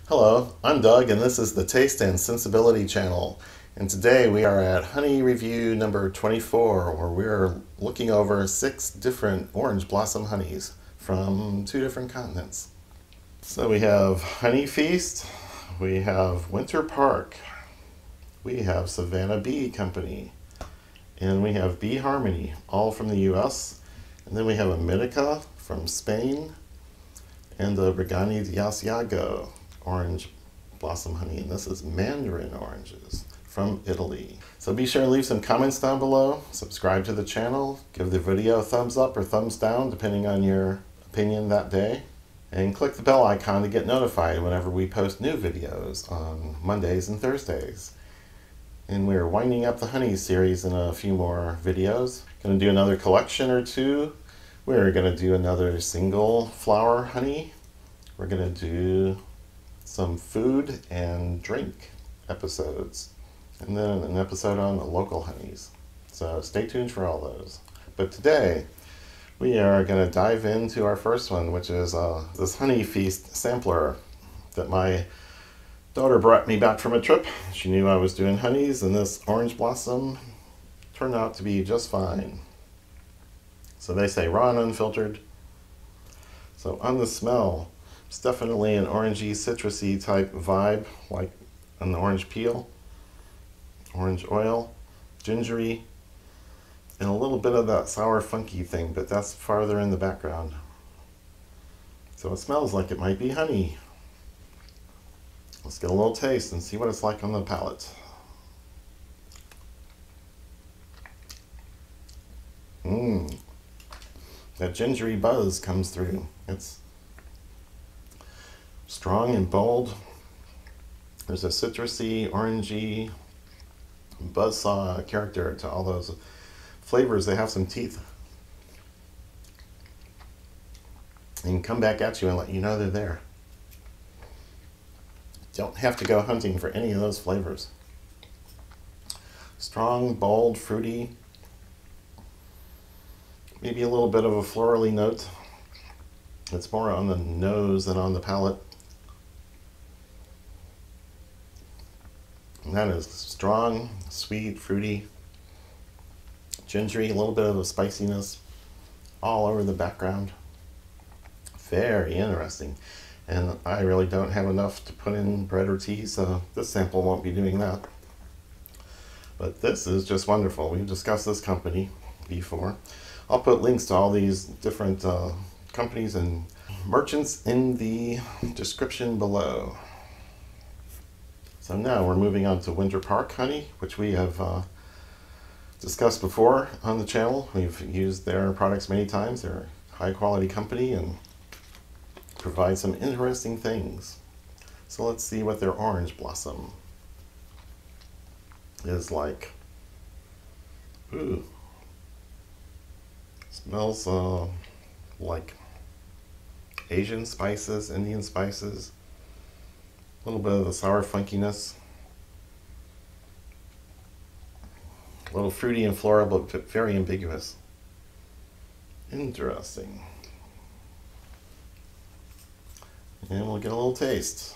Hello, I'm Doug and this is the Taste and Sensibility channel. And today we are at honey review number 24 where we're looking over 6 different orange blossom honeys from 2 different continents. So we have Honey Feast, we have Winter Park, we have Savannah Bee Company, and we have Bee Harmony, all from the US. And then we have a Mitica from Spain and the Rigoni di Asiago orange blossom honey, and this is Mandarin oranges from Italy. So be sure to leave some comments down below, subscribe to the channel, give the video a thumbs up or thumbs down depending on your opinion that day, and click the bell icon to get notified whenever we post new videos on Mondays and Thursdays. And we're winding up the honey series in a few more videos. Going to do another collection or two. We're going to do another single flower honey. We're going to do some food and drink episodes, and then an episode on the local honeys. So stay tuned for all those. But today we are going to dive into our first one, which is this Honey Feast sampler that my daughter brought me back from a trip. She knew I was doing honeys, and this orange blossom turned out to be just fine. So they say raw and unfiltered. So on the smell, it's definitely an orangey, citrusy type vibe, like an orange peel, orange oil, gingery, and a little bit of that sour funky thing, but that's farther in the background. So it smells like it might be honey. Let's get a little taste and see what it's like on the palate. That gingery buzz comes through. It's strong and bold. There's a citrusy, orangey, buzzsaw character to all those flavors. They have some teeth and come back at you and let you know they're there. Don't have to go hunting for any of those flavors. Strong, bold, fruity, maybe a little bit of a florally note. It's more on the nose than on the palate. And that is strong, sweet, fruity, gingery, a little bit of a spiciness all over the background. Very interesting. And I really don't have enough to put in bread or tea, so this sample won't be doing that. But this is just wonderful. We've discussed this company before. I'll put links to all these different companies and merchants in the description below. So now we're moving on to Winter Park honey, which we have discussed before on the channel. We've used their products many times. They're a high quality company and provide some interesting things. So let's see what their orange blossom is like. Ooh. Smells like Asian spices, Indian spices. A little bit of the sour funkiness. A little fruity and floral, but very ambiguous. Interesting. And we'll get a little taste.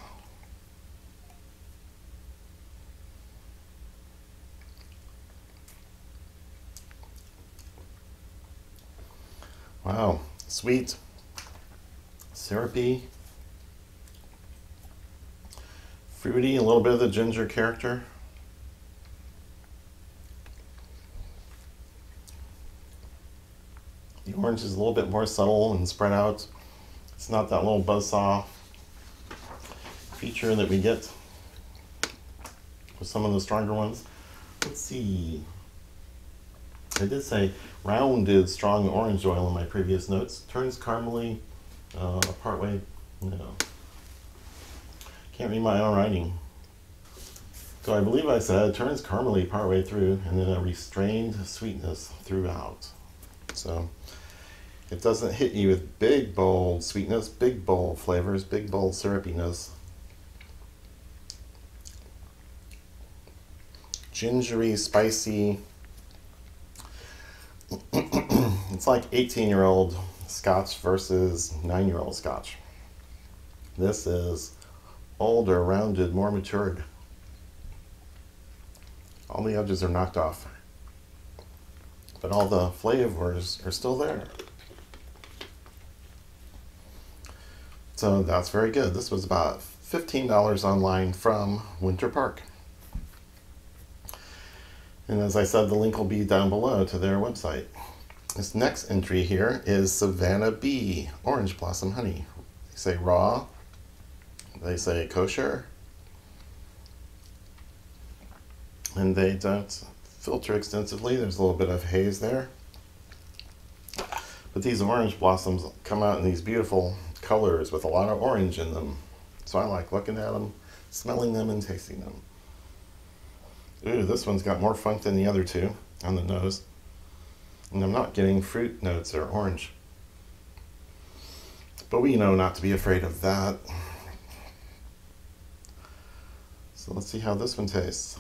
Wow, sweet, syrupy, fruity, a little bit of the ginger character. The orange is a little bit more subtle and spread out. It's not that little buzzsaw feature that we get with some of the stronger ones. Let's see. I did say rounded strong orange oil in my previous notes. Turns caramely partway, can't read my own writing. So I believe I said turns caramely partway through and then a restrained sweetness throughout. So it doesn't hit you with big bold sweetness, big bold flavors, big bold syrupiness. Gingery, spicy. It's like 18-year-old Scotch versus 9-year-old Scotch. This is older, rounded, more matured. All the edges are knocked off, but all the flavors are still there. So that's very good. This was about $15 online from Winter Park. And as I said, the link will be down below to their website. This next entry here is Savannah Bee Orange Blossom Honey. They say raw, they say kosher, and they don't filter extensively. There's a little bit of haze there. But these orange blossoms come out in these beautiful colors with a lot of orange in them. So I like looking at them, smelling them, and tasting them. Ooh, this one's got more funk than the other two on the nose. And I'm not getting fruit notes or orange. But we know not to be afraid of that. So let's see how this one tastes.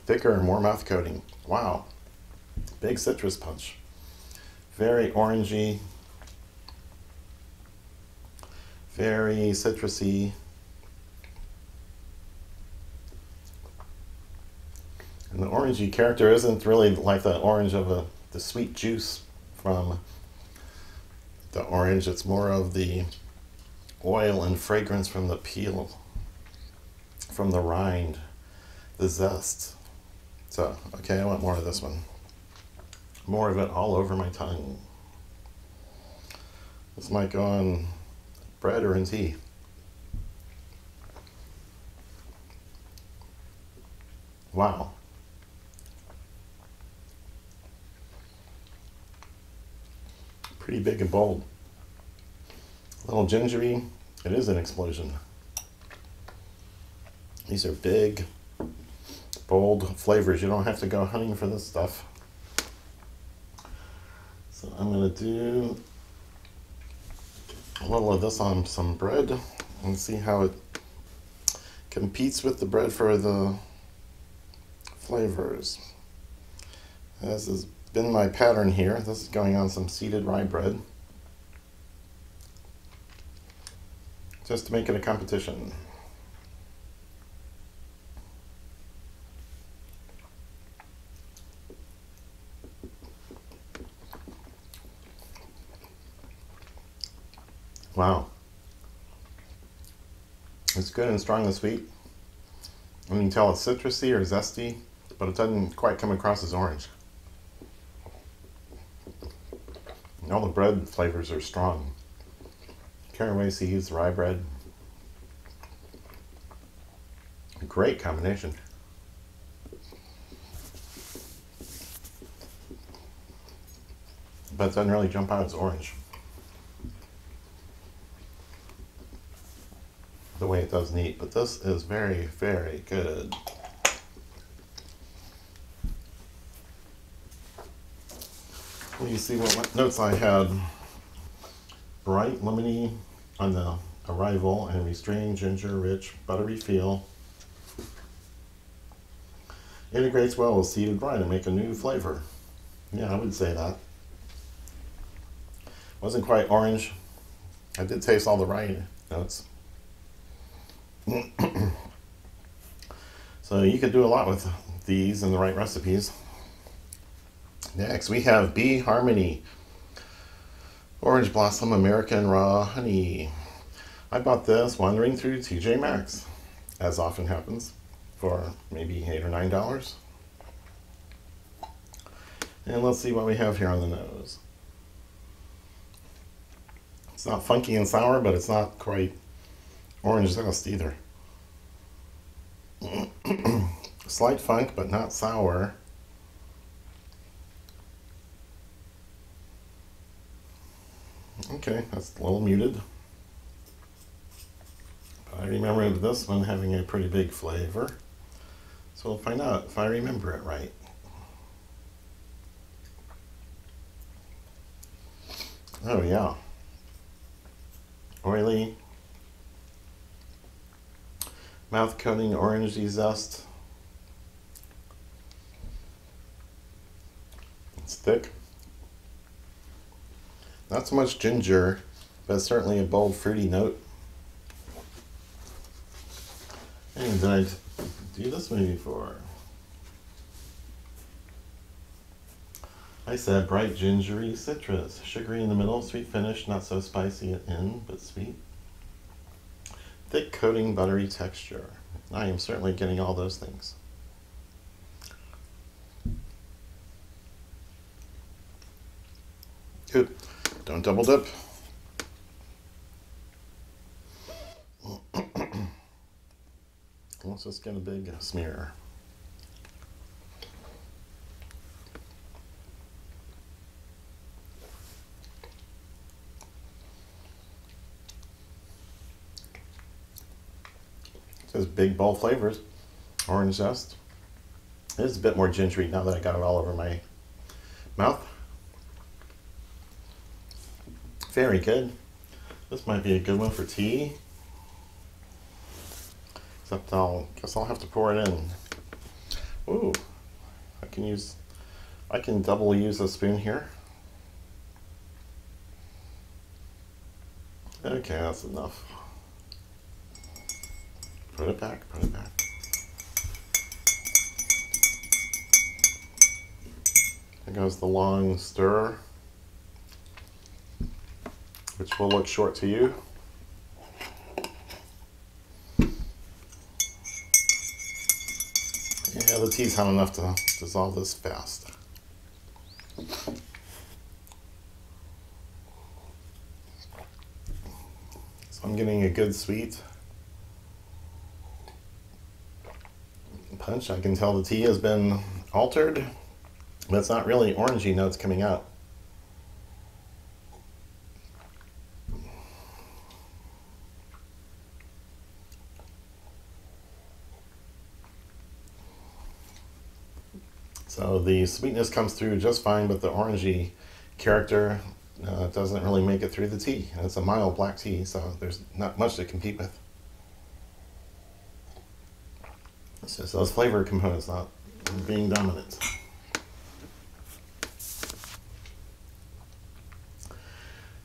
Thicker and more mouth coating. Wow. Big citrus punch. Very orangey. Very citrusy. And the orangey character isn't really like the orange of the sweet juice from the orange. It's more of the oil and fragrance from the peel, from the rind, the zest. So, okay, I want more of this one. More of it all over my tongue. This might go on bread or in tea. Wow. Pretty big and bold. A little gingery. It is an explosion. These are big, bold flavors. You don't have to go hunting for this stuff. So I'm going to do a little of this on some bread and see how it competes with the bread for the flavors. As has been my pattern here, this is going on some seeded rye bread, just to make it a competition. Wow. It's good and strong and sweet. And you can tell it's citrusy or zesty, but it doesn't quite come across as orange. And all the bread flavors are strong. Caraway seeds, rye bread. Great combination. But it doesn't really jump out as orange the way it does neat. But this is very, very good. Well, you see what notes I had. Bright lemony on the arrival and restrained ginger rich buttery feel. Integrates well with seeded rye to make a new flavor. Yeah, I would say that. Wasn't quite orange. I did taste all the rye notes. So you could do a lot with these in the right recipes. Next we have Bee Harmony Orange Blossom American Raw Honey. I bought this wandering through TJ Maxx, as often happens, for maybe $8 or $9. And let's see what we have here on the nose. It's not funky and sour, but it's not quite orange zest either. Slight funk, but not sour. Okay, that's a little muted. But I remember this one having a pretty big flavor. So we'll find out if I remember it right. Oh yeah. Oily. Mouth coating orangey zest. It's thick. Not so much ginger but it's certainly a bold, fruity note. And did I do this one before? I said bright gingery citrus, sugary in the middle, sweet finish, not so spicy at end, but sweet. Thick coating, buttery texture. I am certainly getting all those things. Good. Don't double dip. Let's just get a big smear. Those big, bold flavors. Orange zest. It is a bit more gingery now that I got it all over my mouth. Very good. This might be a good one for tea. Except guess I'll have to pour it in. Ooh, I can double use a spoon here. Okay, that's enough. Put it back, put it back. There goes the long stir, which will look short to you. Yeah, the tea's hot enough to dissolve this fast. So I'm getting a good sweet punch. I can tell the tea has been altered, but it's not really orangey notes coming out. So the sweetness comes through just fine, but the orangey character doesn't really make it through the tea. And it's a mild black tea, so there's not much to compete with. It's just those flavor components not being dominant.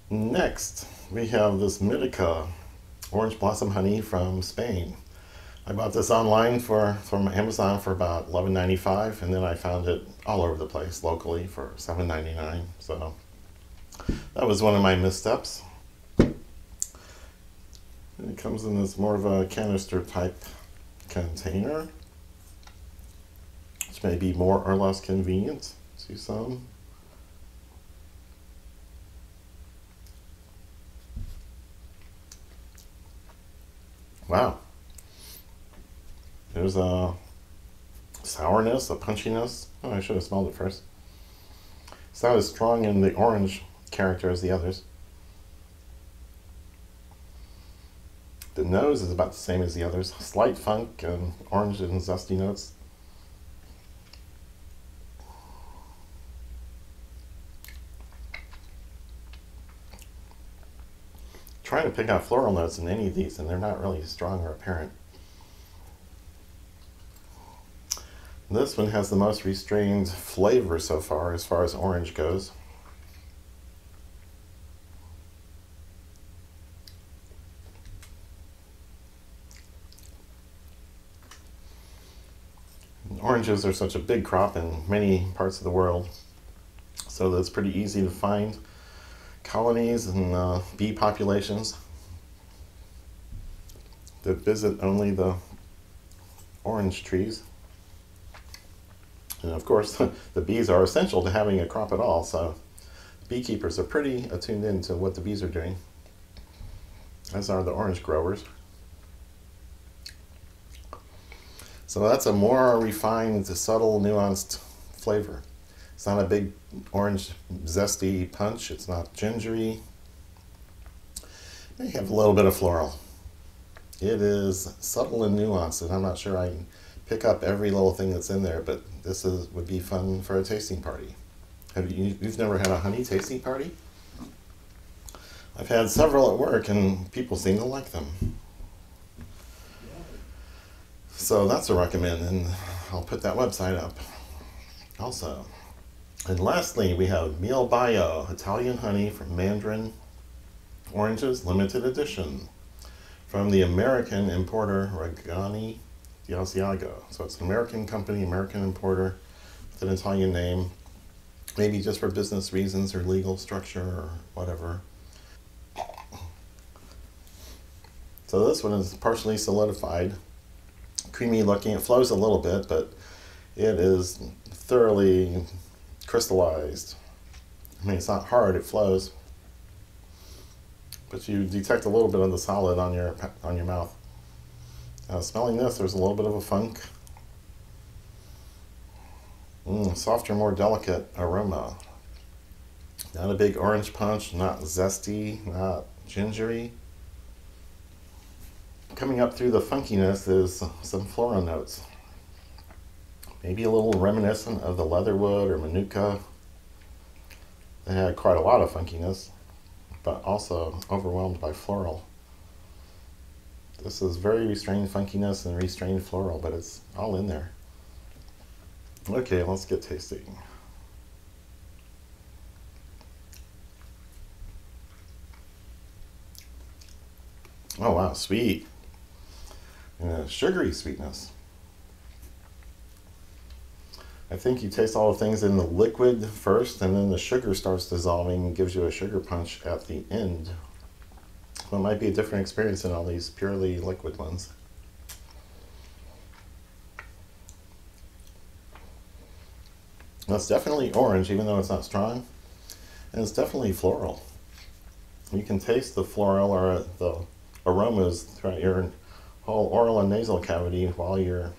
Next, we have this Mitica orange blossom honey from Spain. I bought this online from Amazon for about $11.95, and then I found it all over the place locally for $7.99. So that was one of my missteps. And it comes in this more of a canister type container, which may be more or less convenient to some. Wow. There's a sourness, a punchiness. Oh, I should have smelled it first. It's not as strong in the orange character as the others. The nose is about the same as the others. Slight funk and orange and zesty notes. Trying to pick out floral notes in any of these, and they're not really strong or apparent. This one has the most restrained flavor so far as orange goes. Oranges are such a big crop in many parts of the world, so that it's pretty easy to find colonies and bee populations that visit only the orange trees. And of course, the bees are essential to having a crop at all, so beekeepers are pretty attuned in to what the bees are doing, as are the orange growers. So that's a more refined, subtle, nuanced flavor. It's not a big orange zesty punch. It's not gingery. They have a little bit of floral. It is subtle and nuanced, and I'm not sure I can pick up every little thing that's in there, but this would be fun for a tasting party. You've never had a honey tasting party? I've had several at work, and people seem to like them. So that's a recommend, and I'll put that website up also. And lastly, we have Mealbio, Italian honey from Mandarin. Oranges, limited edition. From the American importer Rigoni di Asiago. So it's an American company, American importer with an Italian name. Maybe just for business reasons or legal structure or whatever. So this one is partially solidified, creamy looking. It flows a little bit, but it is thoroughly crystallized. I mean, it's not hard, it flows, but you detect a little bit of the solid on your mouth. Smelling this, there's a little bit of a funk. Softer, more delicate aroma. Not a big orange punch, not zesty, not gingery. Coming up through the funkiness is some floral notes. Maybe a little reminiscent of the leatherwood or manuka. They had quite a lot of funkiness, but also overwhelmed by floral. This is very restrained funkiness and restrained floral, but it's all in there. Okay, let's get tasting. Oh wow, sweet. And a sugary sweetness. I think you taste all the things in the liquid first, and then the sugar starts dissolving and gives you a sugar punch at the end. So it might be a different experience than all these purely liquid ones. It's definitely orange, even though it's not strong. And it's definitely floral. You can taste the floral or the aromas throughout your whole oral and nasal cavity while you're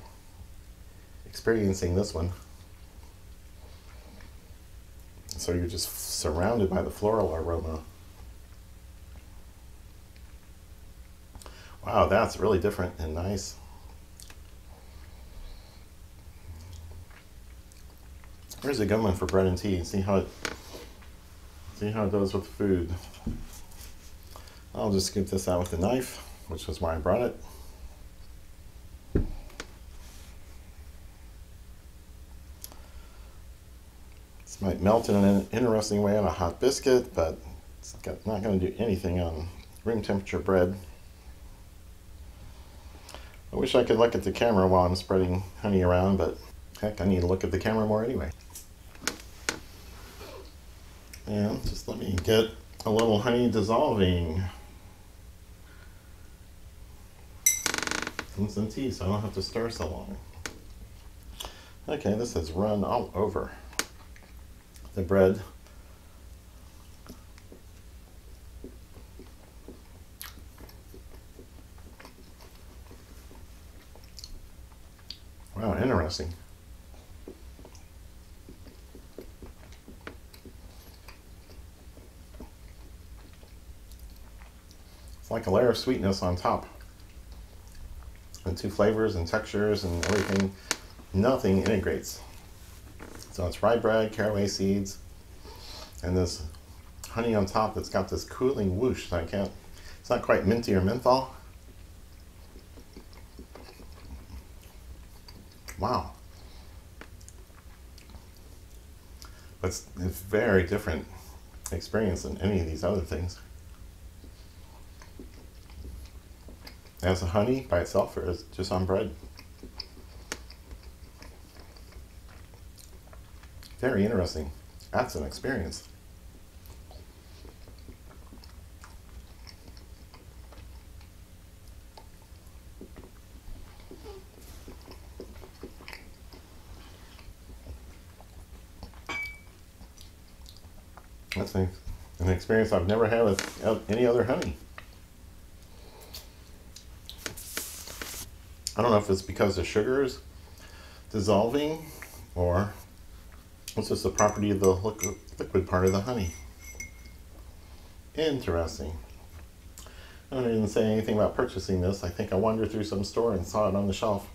experiencing this one. So you're just surrounded by the floral aroma. Wow, that's really different and nice. Here's a good one for bread and tea. See how it goes with food. I'll just scoop this out with a knife, which is why I brought it. This might melt in an interesting way on a hot biscuit, but it's not going to do anything on room temperature bread. I wish I could look at the camera while I'm spreading honey around, but heck, I need to look at the camera more anyway. And just let me get a little honey dissolving in some tea so I don't have to stir so long. Okay, this has run all over the bread. Wow, interesting. It's like a layer of sweetness on top. And two flavors and textures and everything. Nothing integrates. So it's rye bread, caraway seeds, and this honey on top that's got this cooling whoosh that it's not quite minty or menthol. Wow. But it's a very different experience than any of these other things. As a honey by itself or is just on bread. Very interesting. That's an experience. That's an experience I've never had with any other honey. I don't know if it's because the sugar is dissolving or it's just the property of the liquid part of the honey. Interesting. I don't even say anything about purchasing this. I think I wandered through some store and saw it on the shelf.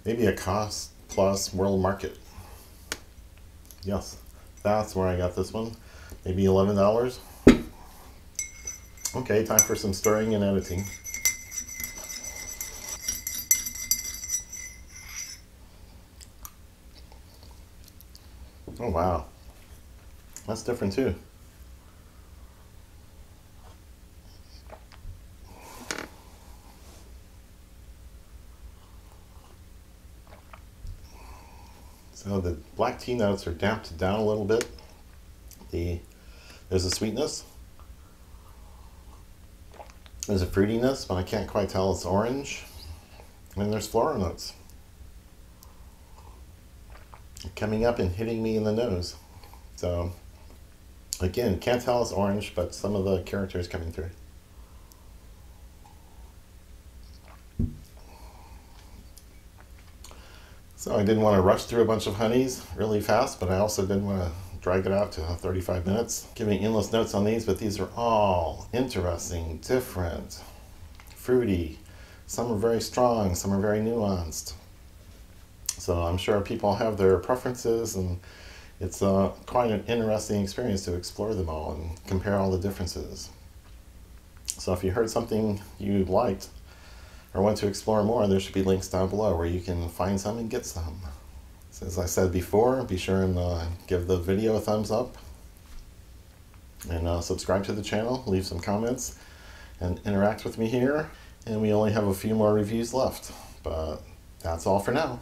Maybe a cost plus world market. Yes, that's where I got this one. Maybe $11. Okay, time for some stirring and editing. Oh wow, that's different too. So the black tea notes are damped down a little bit. There's a sweetness. There's a fruitiness, but I can't quite tell it's orange. And there's floral notes coming up and hitting me in the nose. So again, can't tell it's orange, but some of the character is coming through. So I didn't want to rush through a bunch of honeys really fast, but I also didn't want to drag it out to 35 minutes. Giving endless notes on these, but these are all interesting, different, fruity. Some are very strong, some are very nuanced. So I'm sure people have their preferences, and it's quite an interesting experience to explore them all and compare all the differences. So if you heard something you liked or want to explore more, there should be links down below where you can find some and get some. So as I said before, be sure and give the video a thumbs up, and subscribe to the channel, leave some comments, and interact with me here. And we only have a few more reviews left, but that's all for now.